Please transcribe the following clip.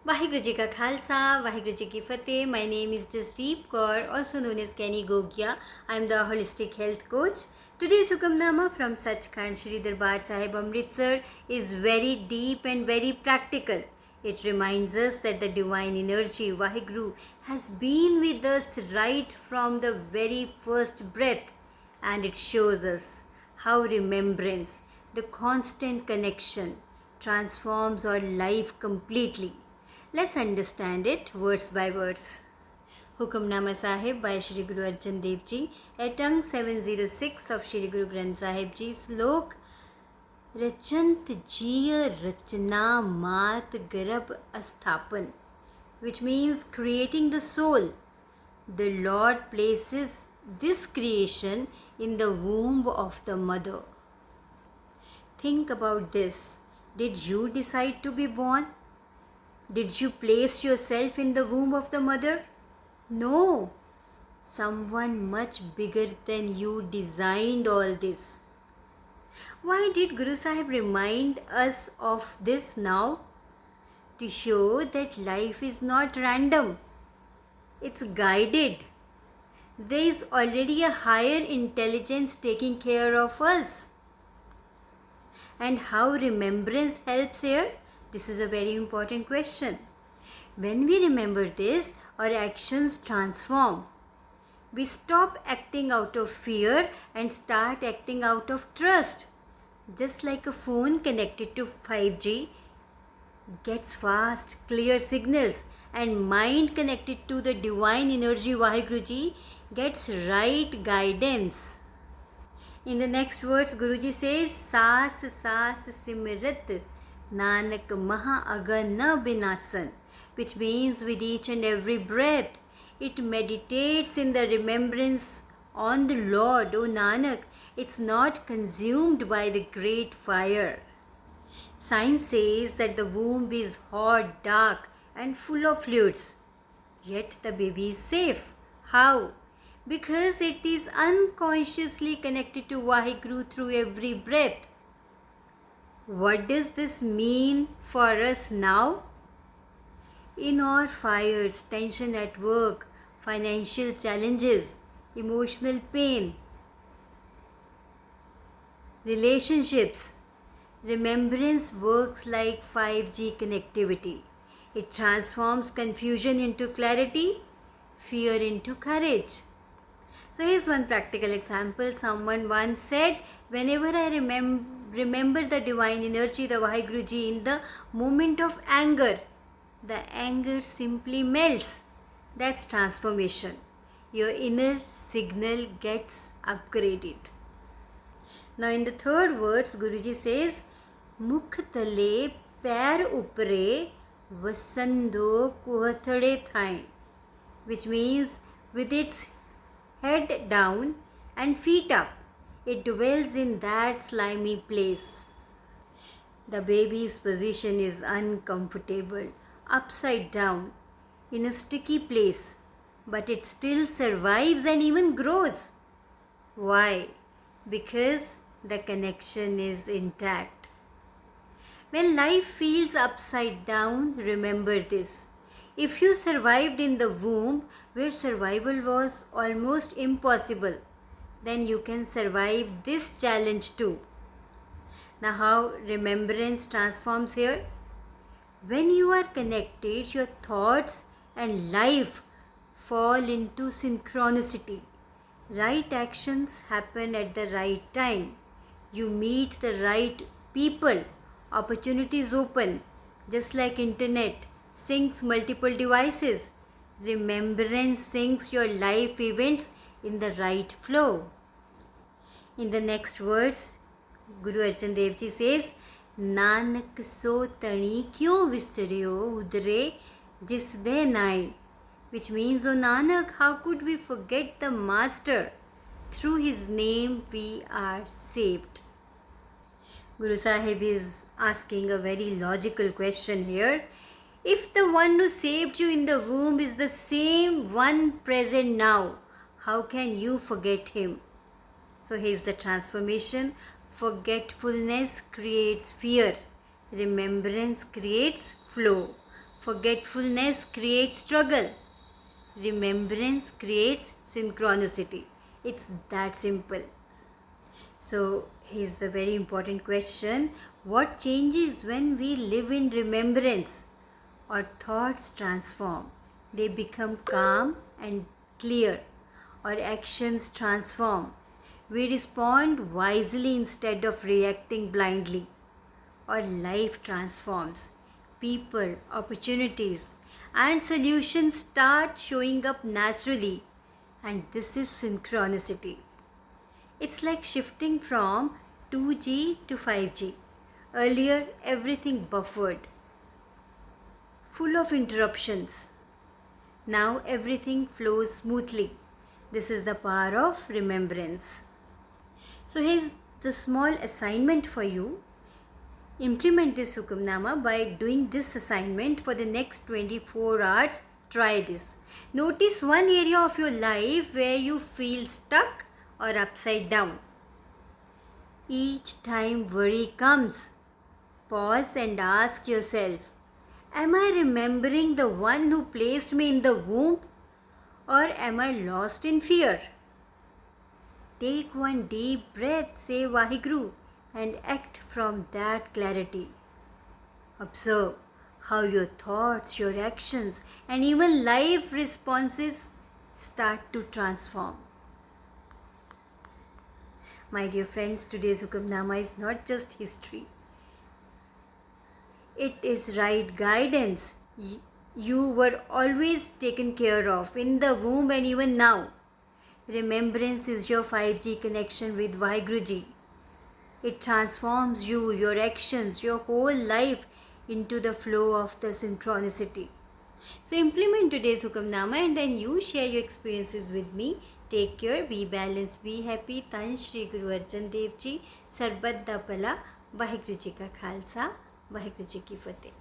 वाहिगुरु जी का खालसा, वाहिगुरु जी की फतेह. My name is Jasdeep Kaur, also known as Kenny Gogia. I am the holistic health coach. Today's Hukamnama from Sachkhand Shri Darbar Sahib Amritsar is very deep and very practical. It reminds us that the divine energy, Vaheguru, has been with us right from the very first breath, and it shows us how remembrance, the constant connection, transforms our life completely. Let's understand it verse by verse. Hukamnama Sahib by Shri Guru Arjan Dev Ji at tongue 706 of Shri Guru Granth Sahib Ji. Slok Rachant Jiya Rachna Mat Garab Asthapan, which means creating the soul. The Lord places this creation in the womb of the mother. Think about this. Did you decide to be born? Did you place yourself in the womb of the mother? No. Someone much bigger than you designed all this. Why did Guru Sahib remind us of this now? To show that life is not random. It's guided. There is already a higher intelligence taking care of us. And how remembrance helps here? This is a very important question. When we remember this, our actions transform. We stop acting out of fear and start acting out of trust. Just like a phone connected to 5G gets fast, clear signals, and mind connected to the divine energy Vaheguruji gets right guidance. In the next words, Guruji says, Saas saas simrat Nanak maha agan na binasan, which means with each and every breath, it meditates in the remembrance on the Lord, O Nanak. It's not consumed by the great fire. Science says that the womb is hot, dark, and full of fluids. Yet the baby is safe. How? Because it is unconsciously connected to Vaheguru through every breath. What does this mean for us now? In our fires, tension at work, financial challenges, emotional pain, relationships, remembrance works like 5G connectivity. It transforms confusion into clarity, fear into courage. So here's one practical example. Someone once said, whenever I remember the divine energy, the Vaheguruji, in the moment of anger, the anger simply melts. That's transformation. Your inner signal gets upgraded. Now in the third words, Guruji says, Mukh tale pair upre vasando kuhathade thai, which means with its head down and feet up, it dwells in that slimy place. The baby's position is uncomfortable, upside down, in a sticky place, but it still survives and even grows. Why? Because the connection is intact. When life feels upside down, remember this. If you survived in the womb where survival was almost impossible, then you can survive this challenge too. Now, how remembrance transforms here? When you are connected, your thoughts and life fall into synchronicity. Right actions happen at the right time. You meet the right people. Opportunities open. Just like internet syncs multiple devices, remembrance syncs your life events in the right flow. In the next words, Guru Arjan Dev Ji says, Nanak so tani kyun visaryo udre jis de nai, which means, O Nanak, how could we forget the Master? Through his name we are saved. Guru Sahib is asking a very logical question here. If the one who saved you in the womb is the same one present now, how can you forget him? So here's the transformation. Forgetfulness creates fear. Remembrance creates flow. Forgetfulness creates struggle. Remembrance creates synchronicity. It's that simple. So, here's the very important question. What changes when we live in remembrance? Our thoughts transform. They become calm and clear. Our actions transform. We respond wisely instead of reacting blindly. Our life transforms. People, opportunities, and solutions start showing up naturally. And this is synchronicity. It's like shifting from 2G to 5G. Earlier, everything buffered, full of interruptions. Now, everything flows smoothly. This is the power of remembrance. So, here's the small assignment for you. Implement this Hukamnama by doing this assignment for the next 24 hours. Try this. Notice one area of your life where you feel stuck or upside down. Each time worry comes, pause and ask yourself, am I remembering the one who placed me in the womb, or am I lost in fear? Take one deep breath, say Vaheguru, and act from that clarity. Observe how your thoughts, your actions, and even life responses start to transform. My dear friends, today's Hukamnama is not just history. It is right guidance. You were always taken care of in the womb and even now. Remembrance is your 5G connection with Vaheguruji. It transforms you, your actions, your whole life into the flow of the synchronicity. So implement today's Hukamnama and then you share your experiences with me. Take care, be balanced, be happy. Tan Shri Guru Arjan Dev Ji, Sarbat Da Pala, Vaheguru Ji Ka Khalsa, Vaheguru Ji Ki Fateh.